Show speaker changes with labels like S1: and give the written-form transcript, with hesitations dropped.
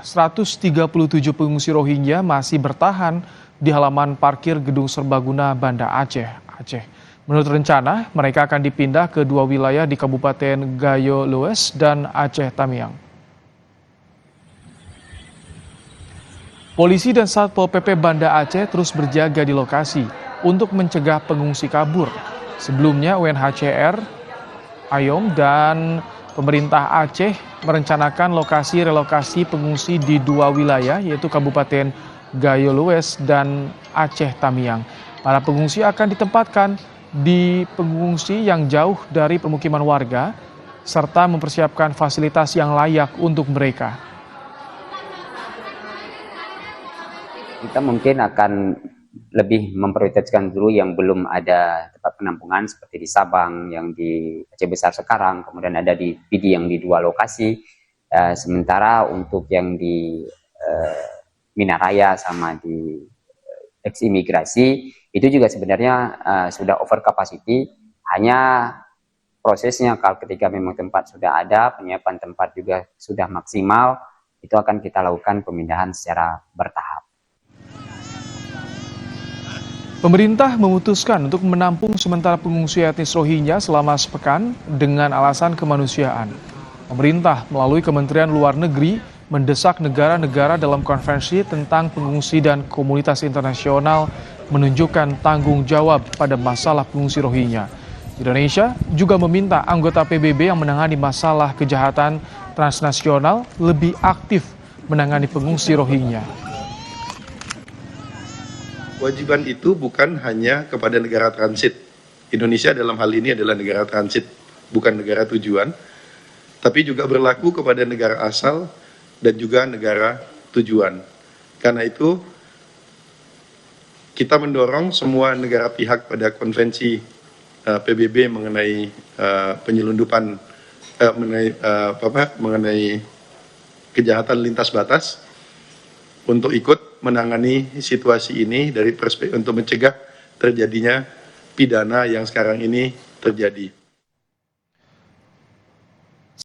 S1: 137 pengungsi Rohingya masih bertahan di halaman parkir Gedung Serbaguna Banda Aceh. Menurut rencana, mereka akan dipindah ke dua wilayah di Kabupaten Gayo Lues dan Aceh Tamiang. Polisi dan Satpol PP Banda Aceh terus berjaga di lokasi untuk mencegah pengungsi kabur. Sebelumnya UNHCR, AYOM, dan pemerintah Aceh merencanakan lokasi relokasi pengungsi di dua wilayah, yaitu Kabupaten Gayo Lues dan Aceh Tamiang. Para pengungsi akan ditempatkan di pengungsi yang jauh dari permukiman warga, serta mempersiapkan fasilitas yang layak untuk mereka.
S2: Kita mungkin akan lebih memprioritaskan dulu yang belum ada tempat penampungan seperti di Sabang yang di Aceh Besar sekarang, kemudian ada di PD yang di dua lokasi. Sementara untuk yang di Minaraya sama di ex-imigrasi itu juga sebenarnya sudah over capacity, hanya prosesnya kalau ketika memang tempat sudah ada, penyiapan tempat juga sudah maksimal, itu akan kita lakukan pemindahan secara bertahap.
S1: Pemerintah memutuskan untuk menampung sementara pengungsi etnis Rohingya selama sepekan dengan alasan kemanusiaan. Pemerintah melalui Kementerian Luar Negeri mendesak negara-negara dalam konvensi tentang pengungsi dan komunitas internasional menunjukkan tanggung jawab pada masalah pengungsi Rohingya. Indonesia juga meminta anggota PBB yang menangani masalah kejahatan transnasional lebih aktif menangani pengungsi Rohingya.
S3: Kewajiban itu bukan hanya kepada negara transit. Indonesia dalam hal ini adalah negara transit, bukan negara tujuan, tapi juga berlaku kepada negara asal dan juga negara tujuan. Karena itu, kita mendorong semua negara pihak pada konvensi PBB mengenai penyelundupan, mengenai kejahatan lintas batas, untuk ikut menangani situasi ini dari perspektif untuk mencegah terjadinya pidana yang sekarang ini terjadi.